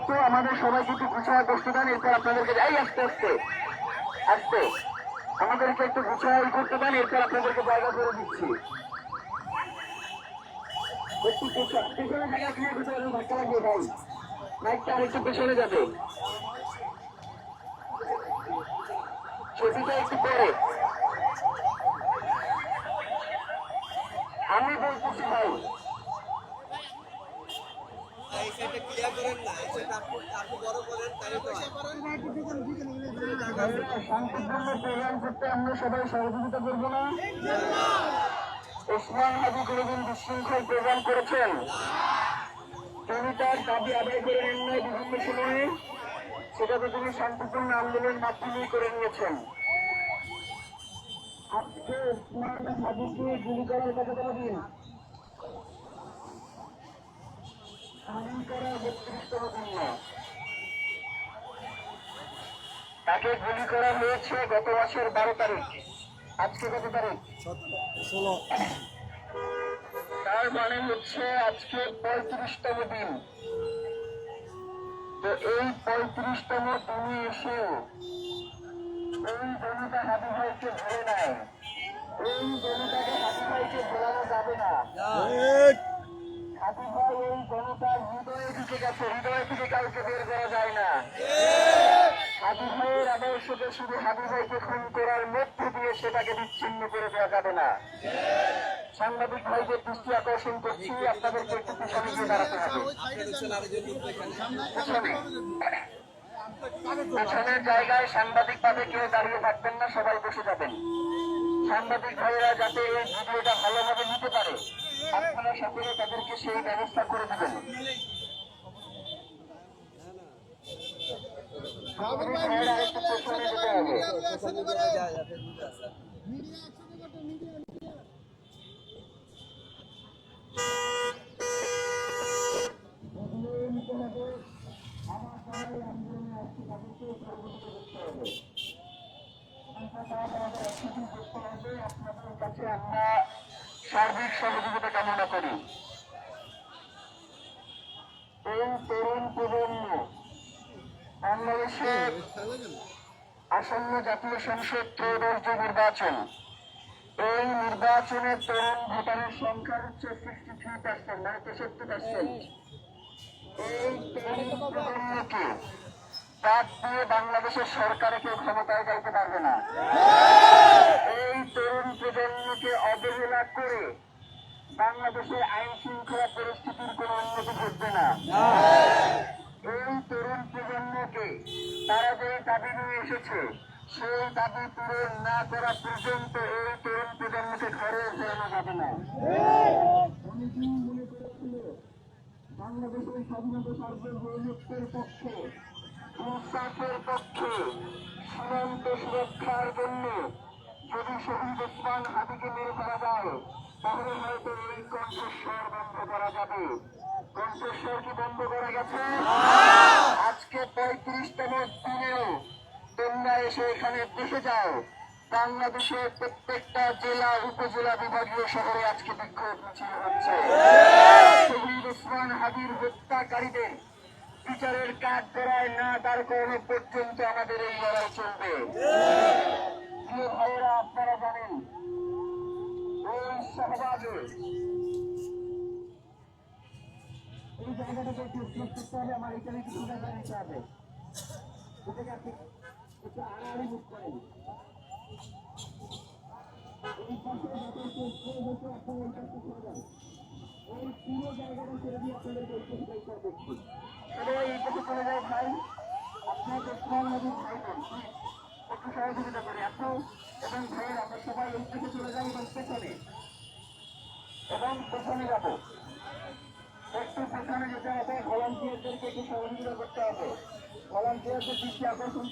তো আমাদের সবাইকে একটু গুছায় বসতে দেন, এরপর আপনাদেরকে যাই আস্তে আস্তে আস্তে আমাদেরকে একটু গুছায় করতে দেন, এরপর আপনাদেরকে জায়গা করে দিচ্ছি। একটু পেছনে জায়গা ক্লিয়ার করতে পারবেন, ধাক্কা লাগবে ভাই, মাইকটা আর একটু পেছনে যাবে, ছবিটা একটু পরে আমি বলতেছি ভাই। শান্তিপূর্ণ প্রোগ্রাম করতে আমরা সবাই সহযোগিতা করবো না? ওসমান হাদি কোনদিন বিশৃঙ্খল প্রোগ্রাম করেছেন? তিনি তার দাবি আদায় করে নেন নাই বিভিন্ন সময়ে, সেটাকে তিনি শান্তিপূর্ণ আন্দোলনের মাধ্যমেই করে নিয়েছেন। আজকে ওসমান হাদিকে গুলি করার কথা দিন, তাকে গুলি করা হয়েছে গত মাসের 12 তারিখ, আজকে কত তারিখ? 16। তার মানে হচ্ছে আজকে 35তম দিন। তো এই 35তম দিনে এসে এই জনতা হাদি ভাইকে ধরে নেয়, এই জনতাকে হাদি ভাইকে ধরানো যাবে না। হাদি ভাই এই জনতার হৃদয়ে ঢুকে গেছে, হৃদয় থেকে কাউকে বের করা যায় না। হাদি ভাইয়ের আদর্শকে শুধু হাদি ভাইকে খুন করার মধ্য দিয়ে সেটাকে বিচ্ছিন্ন করে দেওয়া যাবে না। সাংবাদিক ভাইদের দৃষ্টি আকর্ষণ করছি, আপনাদেরকে একটু পিছনে গিয়ে দাঁড়াতে হবে। পেছনের জায়গায় সাংবাদিক ভাবে কেউ দাঁড়িয়ে থাকবেন না, সবাই বসে যাবেন। সাংবাদিক ভাইয়েরা যাতে এই ভিডিওটা ভালোভাবে নিতে পারে, আপনারা সকলে তাদেরকে সেই ব্যবস্থা করে দেবেন। আপনাদের কাছে আমরা সার্বিক সহযোগিতা কামনা করি। এই তরুণ প্রজন্ম বাংলাদেশের আসন্ন জাতীয় সংসদ ত্রয়োদশ যে নির্বাচন, এই নির্বাচনে তরুণ ভোটারের সংখ্যা হচ্ছে 63%, মানে 63%। এই তরুণ প্রজন্মকে বাদ দিয়ে বাংলাদেশের সরকারে কেউ ক্ষমতায় যাইতে পারবে না। এই তরুণ প্রজন্মকে অবহেলা করে বাংলাদেশের আইন শৃঙ্খলা পরিস্থিতির কোন উন্নতি ঘটবে না। এই তরুণ প্রজন্মকে তারা যে দাবি নিয়ে এসেছে, সেই দাবি পূরণ না করা পর্যন্ত এই তরুণ প্রজন্মকে ঘরে ফেরানো যাবে না। অনেকেই মনে করেছিল বাংলাদেশের স্বাধীনতা সার্বভৌমত্বের পক্ষে, ইনসাফের পক্ষে, সীমান্ত সুরক্ষার জন্য যদি শহীদ ওসমান হাদিকে মেরে ফেলা যায়, তাহলে হয়তো এই কণ্ঠস্বর বন্ধ করা যাবে। কণ্ঠস্বর কি বন্ধ করা গেছে? আজকে 35তম দিনেও তোমরা এসে এখানে দেখে যাও, বাংলাদেশের প্রত্যেকটা জেলা, উপজেলা, বিভাগীয় শহরে আজকে বিক্ষোভ মিছিল হচ্ছে। শহীদ ওসমান হাদির হত্যাকারীদের বিচারের কাঠ গড়ায় না দাঁড় করানো পর্যন্ত আমাদের এই লড়াই চলবে। প্রিয় ভাইয়েরা, আপনারা জানেন এই শাহবাগে এই জায়গাটাকে একটু স্পেস করতে হবে, আমার এখানে কিছু জায়গা নিতে হবে। এটাকে আপনি একটু আড়াআড়ি মুখ করেন। এই পাশে যাতে কেউ বসে আপনারা এই কাজটা করে যান, এই পুরো জায়গাটা ছেড়ে দিয়ে আপনাদেরকে এই পাশে দেখতে দেখছি। সবাই এই পাশে চলে যায় ভাই, আপনাকে ওসমান হাদির ভাই বোন একটু সহযোগিতা করে এত এবং ভাইয়ের আমরা সবাই এই পাশে চলে যাই এবং পেছনে যাবো। একটু পেছনে যেতে হবে, ভলান্টিয়ারদেরকে একটু সহযোগিতা করতে হবে, ভলান্টিয়ারদের দৃষ্টি আকর্ষণ